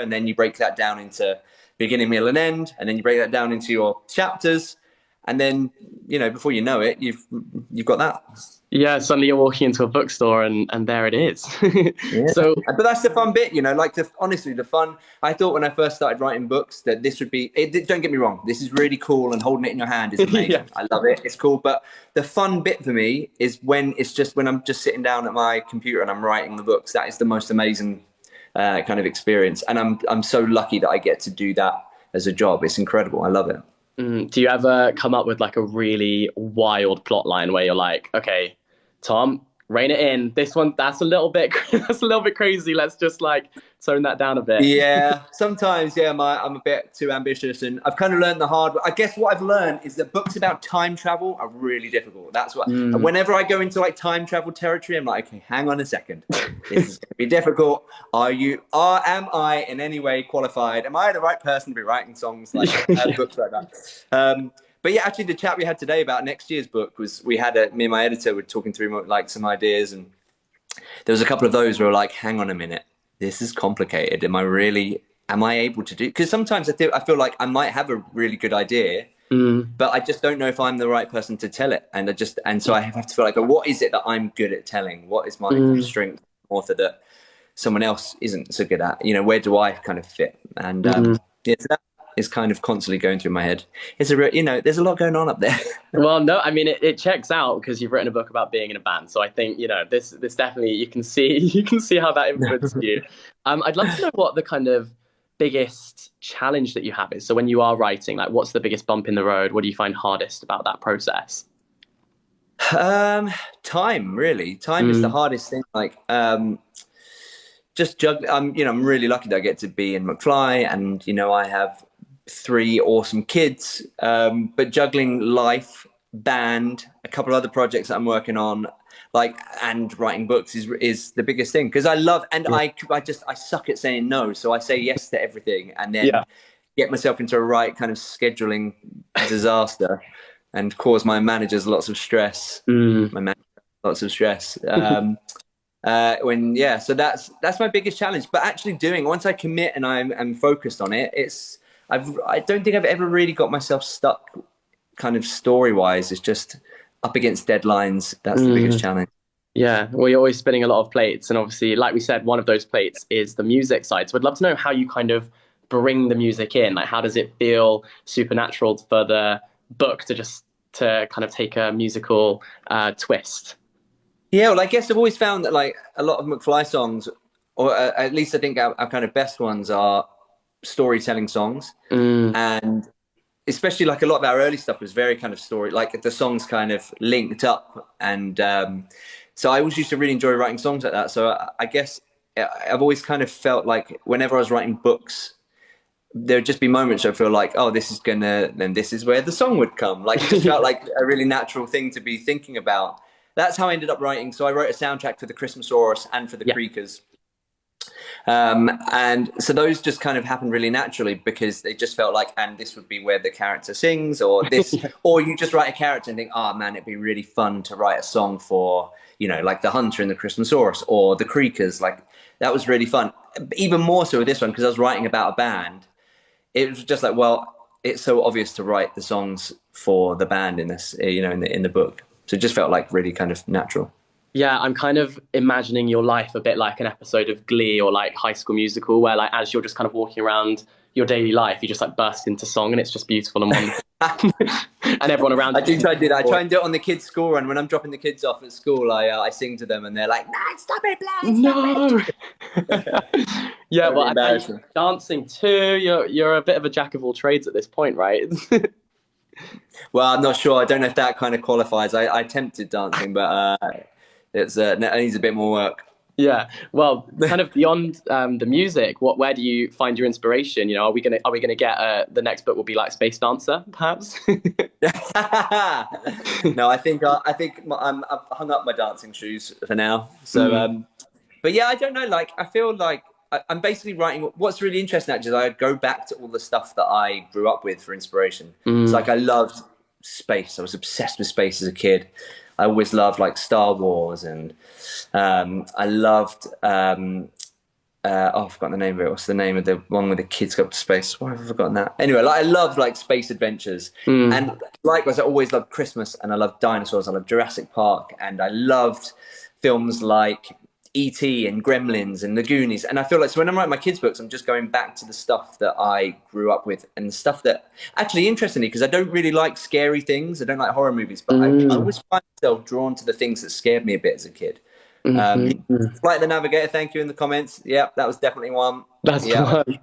and then you break that down into beginning, middle, and end, and then you break that down into your chapters, and then before you know it, you've got that. Yeah, suddenly you're walking into a bookstore and there it is. Yeah, So but that's the fun bit, like honestly, the fun. I thought when I first started writing books that this would be. Don't get me wrong, this is really cool, and holding it in your hand is yeah. amazing. I love it. It's cool, but the fun bit for me is when I'm just sitting down at my computer and I'm writing the books. That is the most amazing kind of experience, and I'm so lucky that I get to do that as a job. It's incredible. I love it. Do you ever come up with like a really wild plot line where you're like, okay, Tom, rein it in. This one, that's a little bit, that's a little bit crazy. Let's just like tone that down a bit. Yeah, sometimes, yeah, I'm a bit too ambitious, and I've kind of learned the hard way. I guess what I've learned is that books about time travel are really difficult. That's what, whenever I go into like time travel territory, I'm like, okay, hang on a second. This is going to be difficult. Am I in any way qualified? Am I the right person to be writing songs like Yeah. books like that? But yeah, actually, the chat we had today about next year's book was me and my editor were talking through like some ideas, and there was a couple of those where we're like, hang on a minute, this is complicated. Am I able to do? Because sometimes I feel like I might have a really good idea, but I just don't know if I'm the right person to tell it. And so I have to feel like, what is it that I'm good at telling? What is my kind of strength, author, that someone else isn't so good at? Where do I kind of fit? And yeah, so that is kind of constantly going through my head. It's a real, there's a lot going on up there. Well, no, I mean it checks out because you've written a book about being in a band. So I think this definitely you can see you can see how that influenced you. I'd love to know what the kind of biggest challenge that you have is. So when you are writing, like what's the biggest bump in the road? What do you find hardest about that process? Time, really. Time is the hardest thing. Like, just juggling. I'm really lucky that I get to be in McFly, and I have three awesome kids. But juggling life, band, a couple other projects that I'm working on, like, and writing books is the biggest thing, because I love, and Yeah. I suck at saying no, so I say yes to everything, and Yeah. then get myself into a right kind of scheduling disaster, and cause my managers lots of stress. Mm. My manager lots of stress. So that's my biggest challenge. But actually doing, once I commit and I'm focused on it, I don't think I've ever really got myself stuck kind of story wise. It's just up against deadlines. That's the biggest challenge. Yeah, well, you're always spinning a lot of plates, and obviously, like we said, one of those plates is the music side. So I'd love to know how you kind of bring the music in. Like, how does it feel supernatural for the book to kind of take a musical twist? Yeah, well, I guess I've always found that like a lot of McFly songs, or at least I think our kind of best ones are storytelling songs, Mm, and especially like a lot of our early stuff was very kind of story, like the songs kind of linked up, and so I always used to really enjoy writing songs like that. So I guess I've always kind of felt like whenever I was writing books, there would just be moments where I feel like, oh, then this is where the song would come. Like, it just felt like a really natural thing to be thinking about. That's how I ended up writing. So I wrote a soundtrack for the Christmasaurus and for the yeah, Creakers. And so those just kind of happened really naturally, because they just felt like, and this would be where the character sings, or this, yeah, or you just write a character and think, oh man, it'd be really fun to write a song for, like the Hunter in the Christmasaurus or the Creakers. Like, that was really fun. Even more so with this one, because I was writing about a band. It was just like, well, it's so obvious to write the songs for the band in this, in the book. So it just felt like really kind of natural. yeah. I'm kind of imagining your life a bit like an episode of Glee or like High School Musical, where like as you're just kind of walking around your daily life, you just like burst into song, and it's just beautiful and wonderful, and everyone around I do you. try to do that. I try and do it on the kids' school run. When I'm dropping the kids off at school, I sing to them, and they're like, "Man, stop it, Blaine, stop No. it!" Yeah, That'd be well, and embarrassing. dancing too. You're a bit of a jack of all trades at this point, right? Well, I'm not sure. I don't know if that kind of qualifies. I attempted dancing, but it needs a bit more work. Yeah. Well, kind of beyond the music, where do you find your inspiration? Are we gonna get the next book will be like Space Dancer, perhaps? No, I've hung up my dancing shoes for now. So, Mm, but yeah, I don't know. Like, I feel like I'm basically writing. What's really interesting actually is I go back to all the stuff that I grew up with for inspiration. It's mm, like I loved space. I was obsessed with space as a kid. I always loved like Star Wars, and I loved I've forgotten the name of it. What's the name of the one where the kids go up to space? Why have I forgotten that? Anyway, like I love like space adventures, Mm. and likewise, I always loved Christmas, and I loved dinosaurs. I loved Jurassic Park, and I loved films like E.T. and Gremlins and the Goonies. And I feel like so when I'm writing my kids' books, I'm just going back to the stuff that I grew up with and the stuff that actually, interestingly, because I don't really like scary things. I don't like horror movies, but I Mm. always find myself drawn to the things that scared me a bit as a kid. Mm-hmm. Flight the Navigator, thank you in the comments. Yep, that was definitely one. That's the Yeah, one.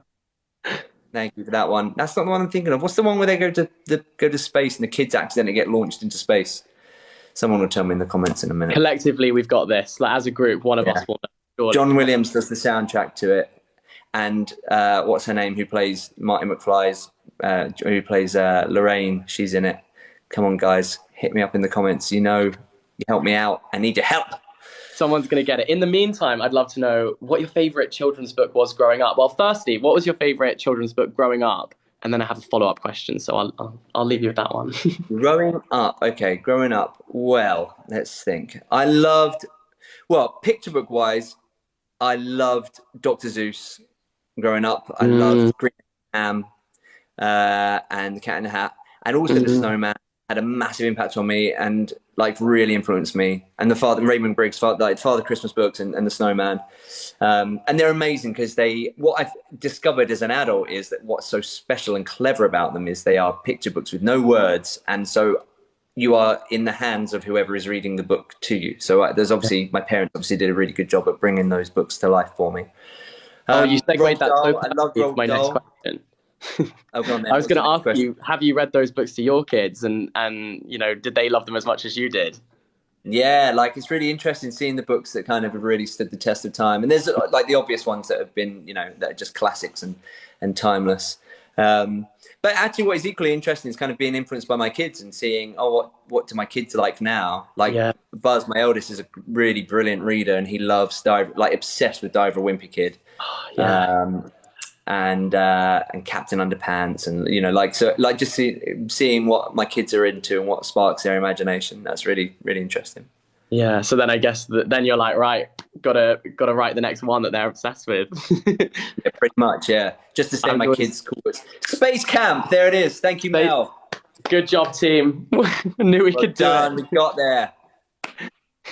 thank you for that one. That's not the one I'm thinking of. What's the one where they go to space and the kids accidentally get launched into space? Someone will tell me in the comments in a minute. Collectively, we've got this. Like as a group, one of Yeah. us will know. John Williams does the soundtrack to it, and what's her name? Who plays Marty McFly's? Who plays Lorraine? She's in it. Come on, guys, hit me up in the comments. You know, you help me out. I need your help. Someone's going to get it. In the meantime, I'd love to know what your favorite children's book was growing up. Well, firstly, what was your favorite children's book growing up? And then I have a follow-up question, so I'll leave you with that one. Growing up, okay, growing up. Well, let's think. I loved, well, picture book wise, I loved Dr. Zeus growing up. I Mm, loved Green Ham and The Cat in the Hat, and also The mm, Snowman had a massive impact on me and like really influenced me. And the Father Raymond Briggs, Father Christmas books and The Snowman, and they're amazing because they. What I've discovered as an adult is that what's so special and clever about them is they are picture books with no words, and so you are in the hands of whoever is reading the book to you. So there's obviously my parents obviously did a really good job at bringing those books to life for me. Oh, you segued Roald that so Dahl, I loved perfectly for Roald my next Dahl. question. Oh, go on I then. was What's going the to next ask question? you, have you read those books to your kids, and did they love them as much as you did? Yeah, like it's really interesting seeing the books that kind of have really stood the test of time. And there's like the obvious ones that have been, that are just classics and timeless. But actually, what is equally interesting is kind of being influenced by my kids and seeing, oh, what do my kids like now? Like Yeah, Buzz, my eldest, is a really brilliant reader, and he loves Diver, like obsessed with Diver Wimpy Kid. yeah. Um, and Captain Underpants, and like so like just seeing what my kids are into and what sparks their imagination. That's really really interesting. Yeah, so then I guess then you're like, right, gotta write the next one that they're obsessed with. Yeah, pretty much, yeah. Just to say I'm my going to kids call it Space Camp. There it is. Thank you, say, Mel. good job, team. Knew we Well could do done. We got there.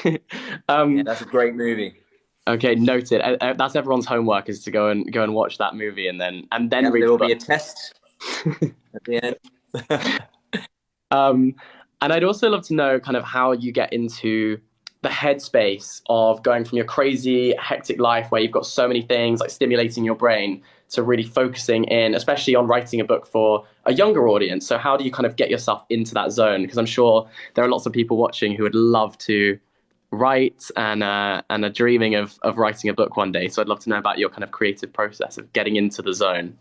it. Yeah, um, that's a great movie. okay, noted. That's everyone's homework is to go and watch that movie and then Yep, read there the will be book. a test at the end. Um, and I'd also love to know kind of how you get into the headspace of going from your crazy, hectic life where you've got so many things like stimulating your brain to really focusing in, especially on writing a book for a younger audience. So how do you kind of get yourself into that zone? Because I'm sure there are lots of people watching who would love to write and are dreaming of writing a book one day. So I'd love to know about your kind of creative process of getting into the zone.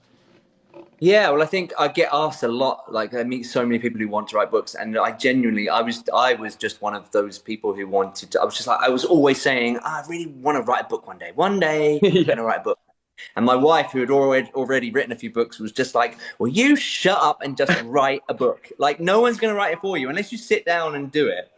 Yeah, well, I think I get asked a lot. Like, I meet so many people who want to write books, and I genuinely, I was just one of those people who wanted to. I was just like, I was always saying, I really want to write a book one day. One day, I'm Yeah. going to write a book. And my wife, who had already written a few books, was just like, "Well, you shut up and just write a book. Like, no one's going to write it for you unless you sit down and do it."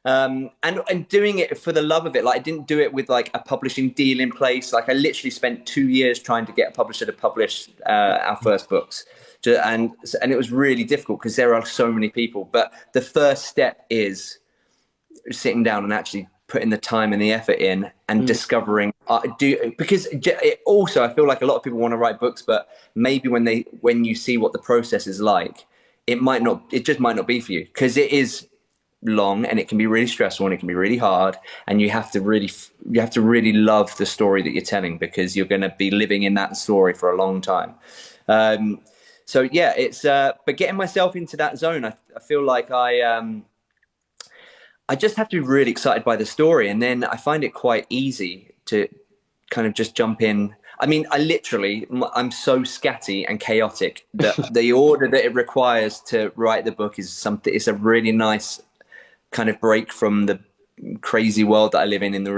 And doing it for the love of it. Like, I didn't do it with like a publishing deal in place. Like, I literally spent 2 years trying to get a publisher to publish our first books. And it was really difficult because there are so many people. But the first step is sitting down and actually putting the time and the effort in and Mm. discovering because it also, I feel like a lot of people want to write books, but maybe when you see what the process is like, it just might not be for you, because it is long and it can be really stressful and it can be really hard, and you have to really love the story that you're telling, because you're going to be living in that story for a long time. So yeah, it's but getting myself into that zone, I feel like I just have to be really excited by the story, and then I find it quite easy to kind of just jump in. I mean, I'm so scatty and chaotic that the order that it requires to write the book is something. It's a really nice kind of break from the crazy world that I live in the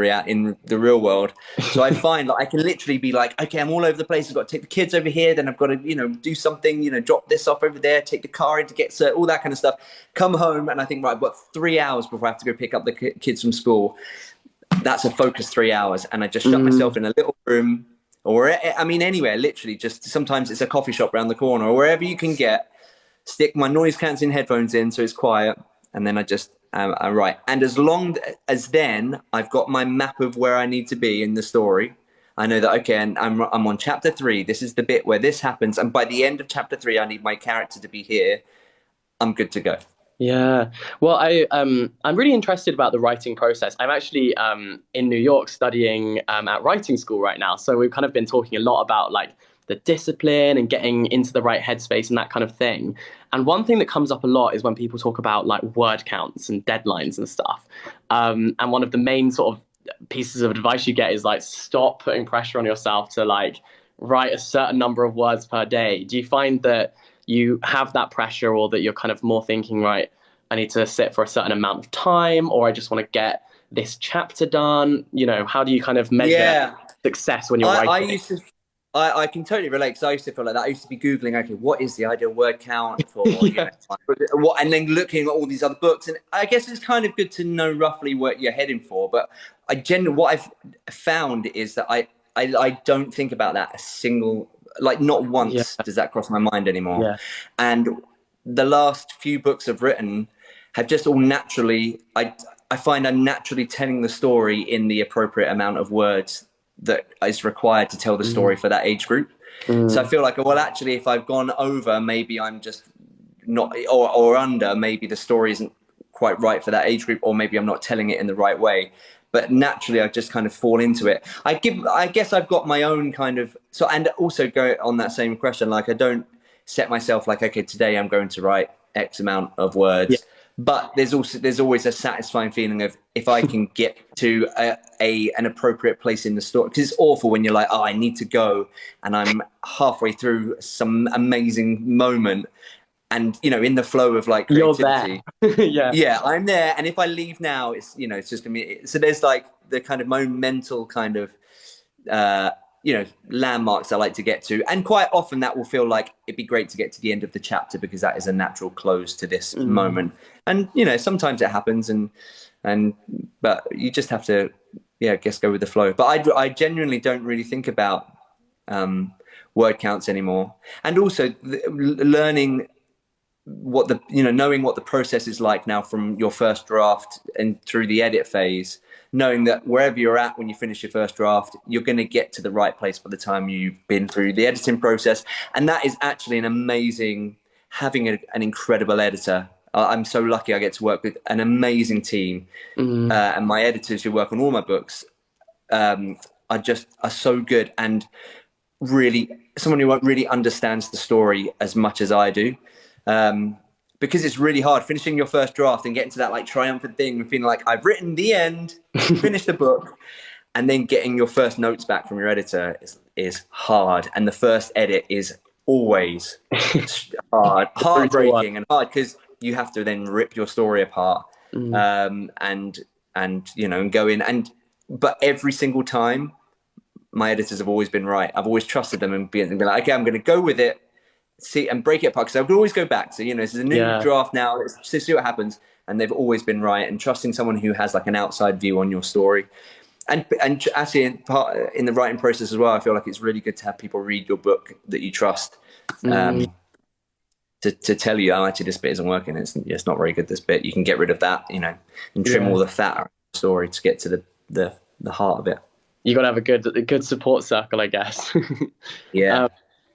real world. So I find that I can literally be like, okay, I'm all over the place. I've got to take the kids over here, then I've got to, do something, drop this off over there, take the car in to get all that kind of stuff. Come home and I think, right, I've got 3 hours before I have to go pick up the kids from school. That's a focused 3 hours, and I just shut myself in a little room or I mean anywhere, literally. Just sometimes it's a coffee shop around the corner or wherever you can get. Stick my noise cancelling headphones in so it's quiet, and then I write. And as long as then I've got my map of where I need to be in the story. I know that okay, and I'm on chapter 3. This is the bit where this happens, and by the end of chapter 3, I need my character to be here. I'm good to go. Yeah. Well, I'm really interested about the writing process. I'm actually in New York studying at writing school right now. So we've kind of been talking a lot about like the discipline and getting into the right headspace and that kind of thing. And one thing that comes up a lot is when people talk about like word counts and deadlines and stuff. And one of the main sort of pieces of advice you get is like stop putting pressure on yourself to like write a certain number of words per day. Do you find that you have that pressure, or that you're kind of more thinking, right, I need to sit for a certain amount of time, or I just want to get this chapter done? You know, how do you kind of measure Yeah, success when you're I writing? used to. I can totally relate because I used to feel like that. I used to be Googling, okay, what is the ideal word count for, Yeah. what, and then looking at all these other books. And I guess it's kind of good to know roughly what you're heading for. But what I've found is that I don't think about that a single, like not Yeah. once does that cross my mind anymore. Yeah. And the last few books I've written have just all naturally, I find I'm naturally telling the story in the appropriate amount of words that is required to tell the story Mm, for that age group. So I mm, feel like, well, actually, if I've gone over, maybe I'm just not, or under, maybe the story isn't quite right for that age group, or maybe I'm not telling it in the right way. But naturally, I just kind of fall into it. I guess I've got my own kind of, so, and also go on that same question, like I don't set myself like, okay, today I'm going to write X amount of yeah. words. But there's always a satisfying feeling of if I can get to an appropriate place in the story, because it's awful when you're like, oh, I need to go, and I'm halfway through some amazing moment, and in the flow of like You're there. creativity, Yeah. yeah, I'm there, and if I leave now, it's just gonna be, so there's like the kind of mental kind of uh, landmarks I like to get to. And quite often that will feel like it'd be great to get to the end of the chapter because that is a natural close to this Mm, moment. And, sometimes it happens but you just have to, yeah, I guess go with the flow. But I genuinely don't really think about um, word counts anymore. And also learning knowing what the process is like now from your first draft and through the edit phase, knowing that wherever you're at when you finish your first draft, you're going to get to the right place by the time you've been through the editing process. And that is actually an amazing, having an incredible editor. I'm so lucky I get to work with an amazing team. mm. And my editors who work on all my books are so good, and really someone who really understands the story as much as I do. Um, because it's really hard finishing your first draft and getting to that like triumphant thing and feeling like I've written the end, finished the book, and then getting your first notes back from your editor is hard. And the first edit is always Brutal one. heartbreaking and hard because you have to then rip your story apart, Mm, and and go in, but every single time my editors have always been right. I've always trusted them and been like, okay, I'm going to go with it, see, and break it apart. Because I could always go back. So, this is a new yeah. draft now. Let's see what happens. And they've always been right. And trusting someone who has like an outside view on your story. And actually, in the writing process as well, I feel like it's really good to have people read your book that you trust, Mm, to tell you, oh, actually, this bit isn't working. It's not very good, this bit. You can get rid of that, and trim yeah. all the fat out of the story to get to the heart of it. You got to have a good support circle, I guess. Yeah. um,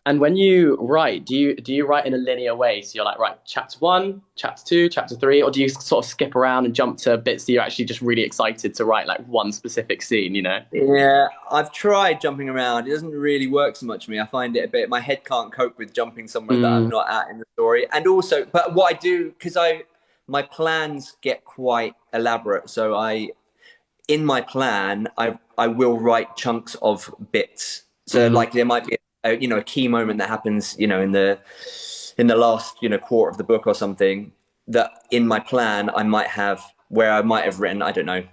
and when you write, do you write in a linear way? So you're like, right, chapter 1, chapter 2, chapter 3, or do you sort of skip around and jump to bits that you're actually just really excited to write, like one specific scene? You know? Yeah, I've tried jumping around. It doesn't really work so much for me. I find it a bit, my head can't cope with jumping somewhere that I'm Mm, not at in the story. And also, but what I do, because my plans get quite elaborate. So in my plan, I will write chunks of bits. So mm, like there might be a key moment that happens, in the last, quarter of the book or something, that in my plan, where I might have written, I don't know,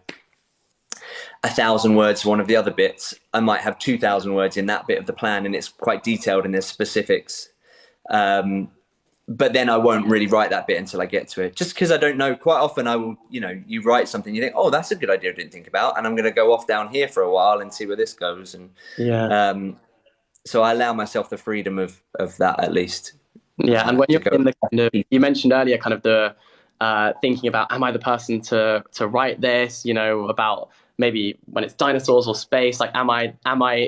1,000 words for one of the other bits. I might have 2,000 words in that bit of the plan, and it's quite detailed and there's specifics. But then I won't really write that bit until I get to it, just because I don't know. Quite often I will, you write something, you think, oh, that's a good idea I didn't think about, and I'm going to go off down here for a while and see where this goes. And yeah. so I allow myself the freedom of that at least, Yeah, and when to you're go. in the kind of, you mentioned earlier, kind of the thinking about, am I the person to write this? You know, about maybe when it's dinosaurs or space, like, am I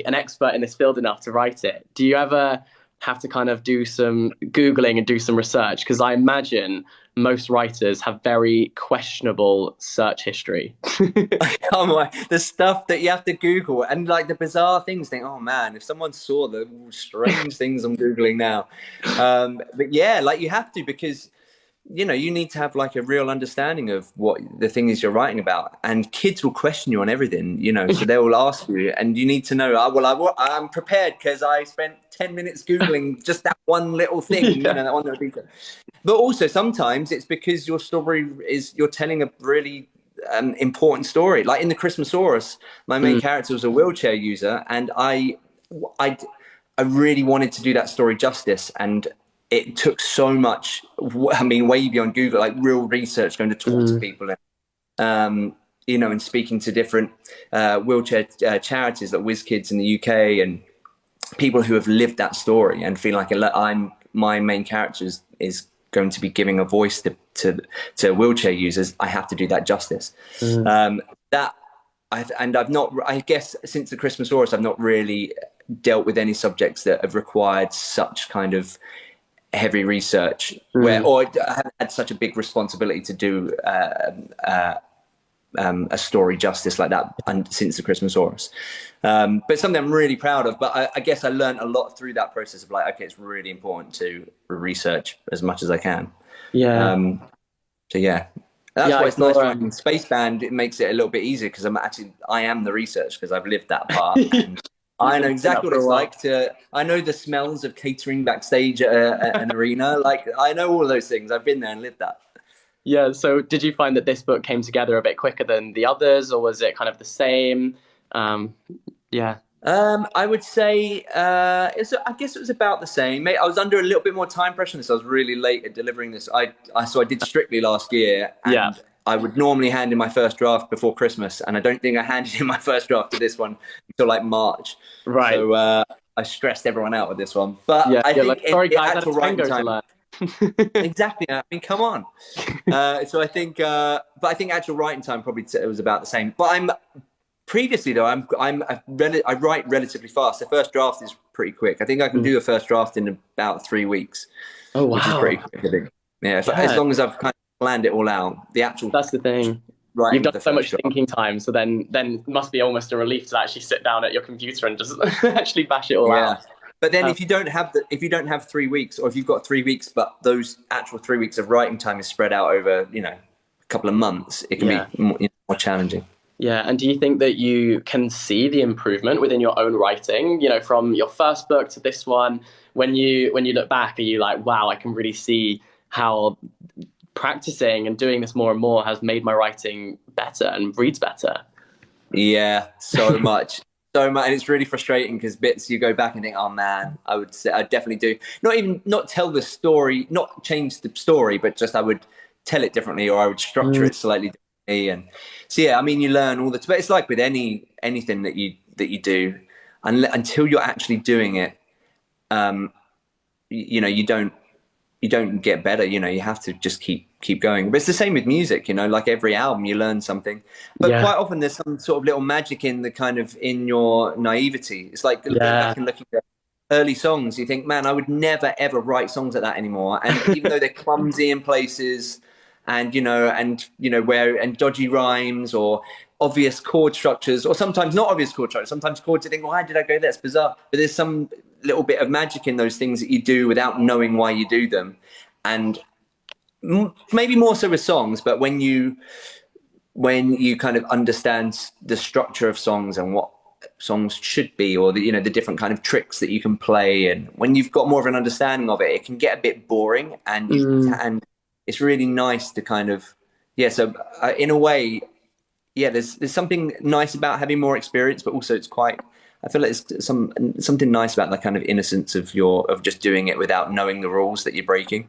an expert in this field enough to write it? Do you ever have to kind of do some Googling and do some research? Because I imagine most writers have very questionable search history. Come on, the stuff that you have to Google and like the bizarre things. Think, oh man, if someone saw the strange things I'm googling now. But yeah, like you have to, because you need to have like a real understanding of what the thing is you're writing about, and kids will question you on everything, so they will ask you, and you need to know, I'm prepared because I spent 10 minutes googling just that one little thing, Yeah. that one little detail. But also sometimes it's because your story is, you're telling a really important story. Like in the Christmasaurus, my main Mm, character was a wheelchair user, and I I really wanted to do that story justice, and it took so much. I mean, way beyond Google, like real research, going to talk to mm, people, and and speaking to different wheelchair charities like WizKids in the UK, and people who have lived that story, and feel like my main character is going to be giving a voice to wheelchair users. I have to do that justice. mm, That I've not. I guess since the Christmasaurus, I've not really dealt with any subjects that have required such kind of heavy research, mm. or I haven't had such a big responsibility to do a story justice like that, and since the Christmasaurus. But something I'm really proud of. But I guess I learned a lot through that process of like, okay, it's really important to research as much as I can. Yeah. Um, so yeah, that's Yeah, why I it's nice saw writing Spaceband. It makes it a little bit easier because I am the research, because I've lived that part, and you've I know been doing that exactly what for a it's while. like to. I know the smells of catering backstage at an arena. Like I know all of those things. I've been there and lived that. Yeah, so did you find that this book came together a bit quicker than the others, or was it kind of the same? Um, yeah. I would say I guess it was about the same. I was under a little bit more time pressure, so I was really late at delivering this. So I did Strictly last year, Yeah. and I would normally hand in my first draft before Christmas, and I don't think I handed in my first draft to this one until like March. Right. So I stressed everyone out with this one, but Yeah. I You're think like, in sorry the guys, I had actual a writing tango to time, learn. exactly. I mean, come on. So but I think actual writing time probably it was about the same. But previously though, I write relatively fast. The first draft is pretty quick. I think I can Mm. do a first draft in about 3 weeks, Oh which is pretty wow. quick, I think. Yeah, as Yeah, long as I've kind of planned it all out, the actual that's the thing. You've writing done of the so first much draft. thinking time, so then it must be almost a relief to actually sit down at your computer and just actually bash it all out. Yeah. But then Um, if you don't have 3 weeks, or if you've got 3 weeks, but those actual 3 weeks of writing time is spread out over, a couple of months, it can yeah. be more challenging. Yeah, and do you think that you can see the improvement within your own writing, from your first book to this one? When you look back, are you like, wow, I can really see how practicing and doing this more and more has made my writing better and reads better? Yeah, so much. So much, and it's really frustrating because bits you go back and think, oh man, I would say I definitely do. Not tell the story, not change the story, but just I would tell it differently, or I would structure Mm, it slightly differently. And so yeah, I mean, you learn all the. But it's like with anything that you do, until you're actually doing it, you don't get better. You have to just keep going. But it's the same with music. Like every album, you learn something. But yeah, quite often, there's some sort of little magic in the kind of in your naivety. It's like going yeah, back and looking at early songs. You think, man, I would never ever write songs like that anymore. And even though they're clumsy in places, and where and dodgy rhymes, or obvious chord structures, or sometimes not obvious chord structures. Sometimes chords you think, why did I go there? That's bizarre. But there's some little bit of magic in those things that you do without knowing why you do them. And maybe more so with songs, but when you kind of understand the structure of songs and what songs should be, or the different kind of tricks that you can play, and when you've got more of an understanding of it, it can get a bit boring, mm, and it's really nice to kind of, yeah. So in a way, yeah, there's something nice about having more experience, but also it's quite. I feel like it's something nice about the kind of innocence of just doing it without knowing the rules that you're breaking.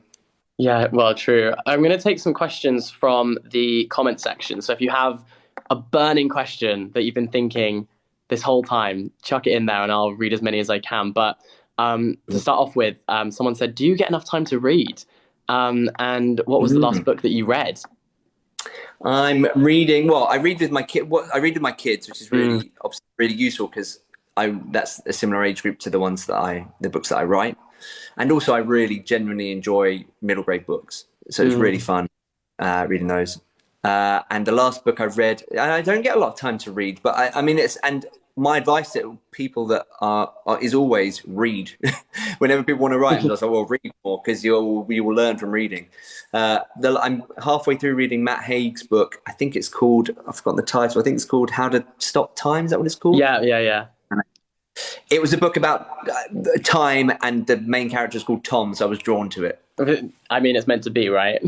yeah. Well, true. I'm going to take some questions from the comment section. So if you have a burning question that you've been thinking this whole time. Chuck it in there, and I'll read as many as I can. But to start off with, someone said, "Do you get enough time to read?" And what was the last book that you read? I'm reading. Well, I read with my kid. What I read with my kids, which is really obviously really useful because that's a similar age group to the books that I write, and also I really genuinely enjoy middle grade books. So it's really fun reading those. And the last book I've read, I don't get a lot of time to read, but I mean and my advice to people that is always read. Whenever people want to write, I'm just like, well, read more because you will learn from reading. I'm halfway through reading Matt Haig's book. I think it's called, I've forgotten the title. I think it's called How to Stop Time. Is that what it's called? Yeah. It was a book about time, and the main character is called Tom, so I was drawn to it. I mean, it's meant to be, right?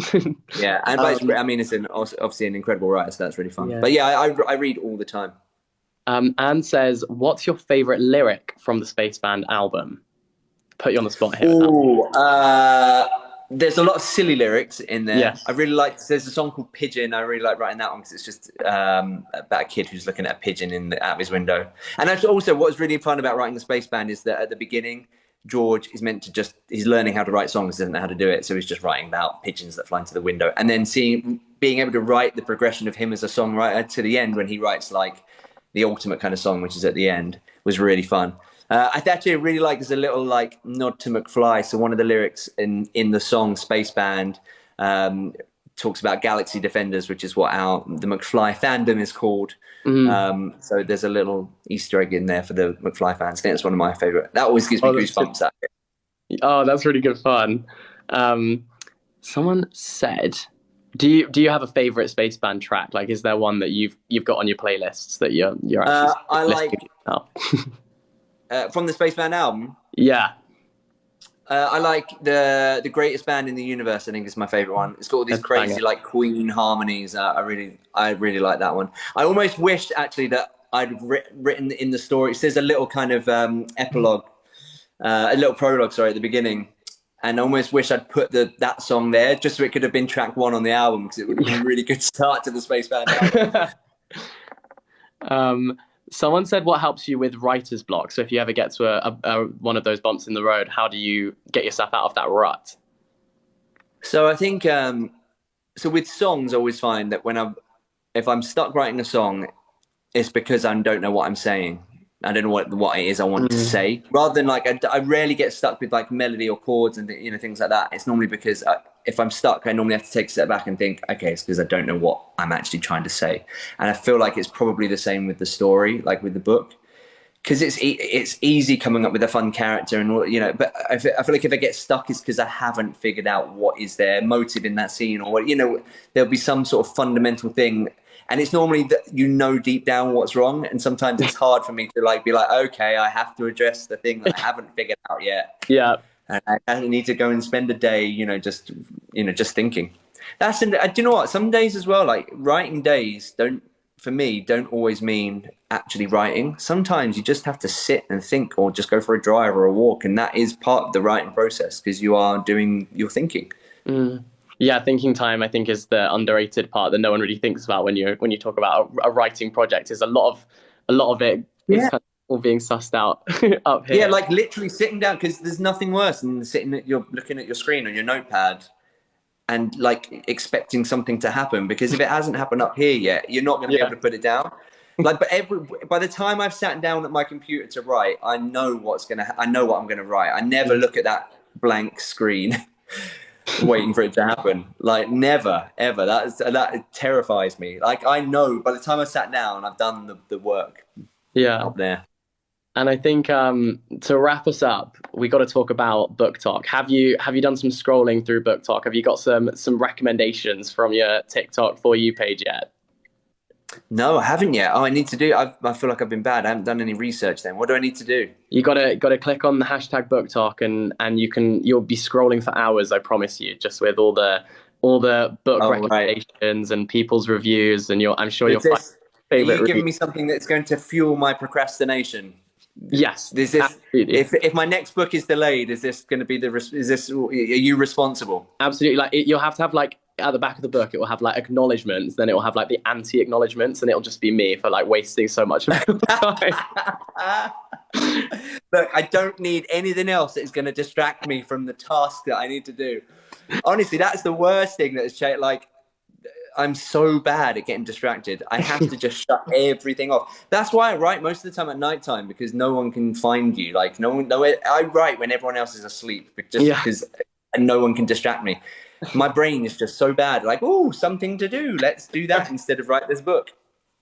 Yeah, and I mean, it's obviously an incredible writer, so that's really fun. Yeah. But yeah, I read all the time. Anne says, "What's your favorite lyric from the Space Band album?" Put you on the spot here. There's a lot of silly lyrics in there. Yes. I really like. There's a song called Pigeon. I really like writing that one because it's just about a kid who's looking at a pigeon out of his window. And also, what's really fun about writing the Space Band is that at the beginning, George is meant to he's learning how to write songs, doesn't know how to do it, so he's just writing about pigeons that fly into the window. And then being able to write the progression of him as a songwriter to the end when he writes like the ultimate kind of song, which is at the end, was really fun. I actually really like, there's a little like nod to McFly. So one of the lyrics in the song Space Band talks about Galaxy Defenders, which is what the McFly fandom is called. So there's a little Easter egg in there for the McFly fans. I think it's one of my favorite. That always gives me goosebumps. Oh, that's really good fun. Someone said, do you have a favorite Space Band track? Like, is there one that you've got on your playlists that you're actually I like now? From the Space Band album? Yeah. I like the Greatest Band in the Universe. I think is my favorite one. It's got all these crazy like Queen harmonies. I really like that one. I almost wished actually that I'd written in the story. It says a little kind of epilogue, a little prologue, sorry, at the beginning. And I almost wish I'd put that song there just so it could have been track one on the album because it would have been a really good start to the Space Band album. Someone said, what helps you with writer's block? So if you ever get to one of those bumps in the road, how do you get yourself out of that rut? So I think, so with songs, I always find that if I'm stuck writing a song, it's because I don't know what I'm saying. I don't know what it is I want to say. Rather than like, I rarely get stuck with like melody or chords and things like that. It's normally because if I'm stuck, I normally have to take a step back and think, okay, it's because I don't know what I'm actually trying to say. And I feel like it's probably the same with the story, like with the book, because it's easy coming up with a fun character and but I feel like if I get stuck, it's because I haven't figured out what is their motive in that scene, or there'll be some sort of fundamental thing. And it's normally that deep down what's wrong. And sometimes it's hard for me to be like, okay, I have to address the thing that I haven't figured out yet. Yeah. And I need to go and spend a day, just thinking. Do you know what? Some days as well, like writing days don't always mean actually writing. Sometimes you just have to sit and think, or just go for a drive or a walk. And that is part of the writing process because you are doing your thinking. Yeah, thinking time, I think, is the underrated part that no one really thinks about when you talk about a writing project. Is a lot of it is kind of all being sussed out up here. Yeah, like literally sitting down, because there's nothing worse than you're looking at your screen on your notepad and like expecting something to happen, because if it hasn't happened up here yet, you're not going to be able to put it down. Like, but by the time I've sat down at my computer to write, I know what I'm going to write. I never look at that blank screen. Waiting for it to happen, like never ever. That terrifies me. Like I know by the time I sat down, I've done the work up there. And I think to wrap us up, we got to talk about Book Talk. Have you done some scrolling through Book Talk? Have you got some recommendations from your TikTok For You page yet? No, I haven't yet. I need to do. I feel like I've been bad. I haven't done any research. Then what do I need to do? You gotta click on the hashtag Book Talk, and you'll be scrolling for hours. I promise you, just with all the book recommendations and people's reviews, and I'm sure you'll find favorite. Are you giving me something that's going to fuel my procrastination? Yes. Absolutely. If my next book is delayed, is this going to be are you responsible? Absolutely. Like you'll have to have like at the back of the book, it will have like acknowledgements, then it will have like the anti-acknowledgements, and it'll just be me for like wasting so much of your time. Look, I don't need anything else that is going to distract me from the task that I need to do. Honestly, that's the worst thing that has changed. Like, I'm so bad at getting distracted. I have to just shut everything off. That's why I write most of the time at nighttime, because no one can find you. Like, I write when everyone else is asleep, because and no one can distract me. My brain is just so bad. Like, oh, something to do. Let's do that instead of write this book.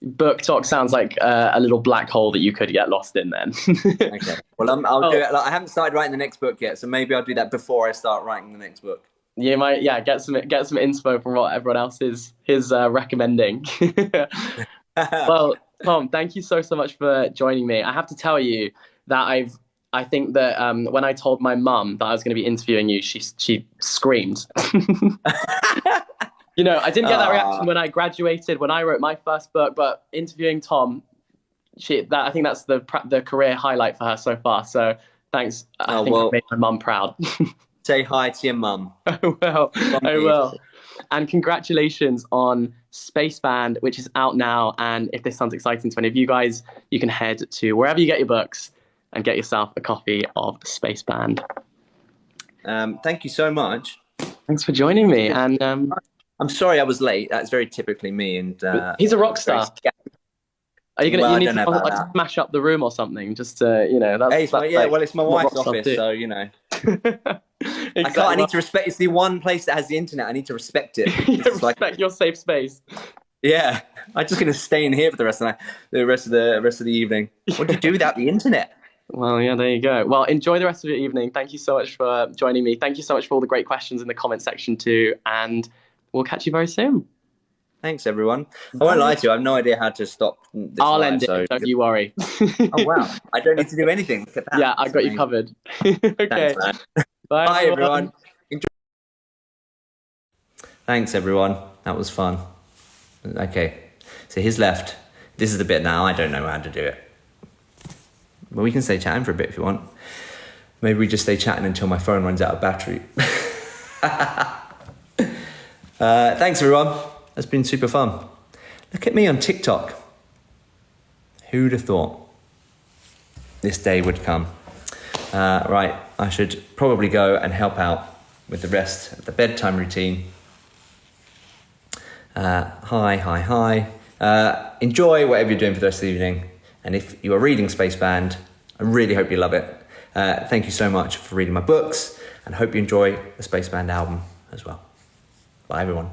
Book talk sounds like a little black hole that you could get lost in then. Okay. Well, I'll do it. Like, I haven't started writing the next book yet, so maybe I'll do that before I start writing the next book. You might, get some inspo from what everyone else is recommending. Well, Tom, thank you so much for joining me. I have to tell you that I think that when I told my mum that I was going to be interviewing you, she screamed. You know, I didn't get that reaction when I graduated, when I wrote my first book, but interviewing Tom, I think that's the career highlight for her so far. So thanks. I think I made my mum proud. Say hi to your mum. I will. And congratulations on Spaceband, which is out now. And if this sounds exciting to any of you guys, you can head to wherever you get your books and get yourself a copy of Spaceband. Thank you so much. Thanks for joining me. And I'm sorry I was late. That's very typically me. And he's a rock star. Are you gonna? You need to like smash up the room or something, just to, you know. It's my wife's office, so you know. Exactly. I need to respect. It's the one place that has the internet. I need to respect it. Respect your safe space. Yeah, I'm just gonna stay in here for the rest of the evening. What do you do without the internet? Well, yeah, there you go. Well, enjoy the rest of your evening. Thank you so much for joining me. Thank you so much for all the great questions in the comment section too, and we'll catch you very soon. Thanks, everyone. I won't lie to you. I have no idea how to stop this. I'll end it. So don't you worry. Oh, wow. I don't need to do anything. Look at that. Yeah, I got you covered. Okay. Thanks, Bye, everyone. Enjoy. Thanks, everyone. That was fun. Okay. So he's left. This is the bit now. I don't know how to do it. But we can stay chatting for a bit if you want. Maybe we just stay chatting until my phone runs out of battery. Thanks, everyone. That's been super fun. Look at me on TikTok. Who'd have thought this day would come? Right, I should probably go and help out with the rest of the bedtime routine. Hi. Enjoy whatever you're doing for the rest of the evening. And if you are reading Spaceband, I really hope you love it. Thank you so much for reading my books, and hope you enjoy the Spaceband album as well. Bye, everyone.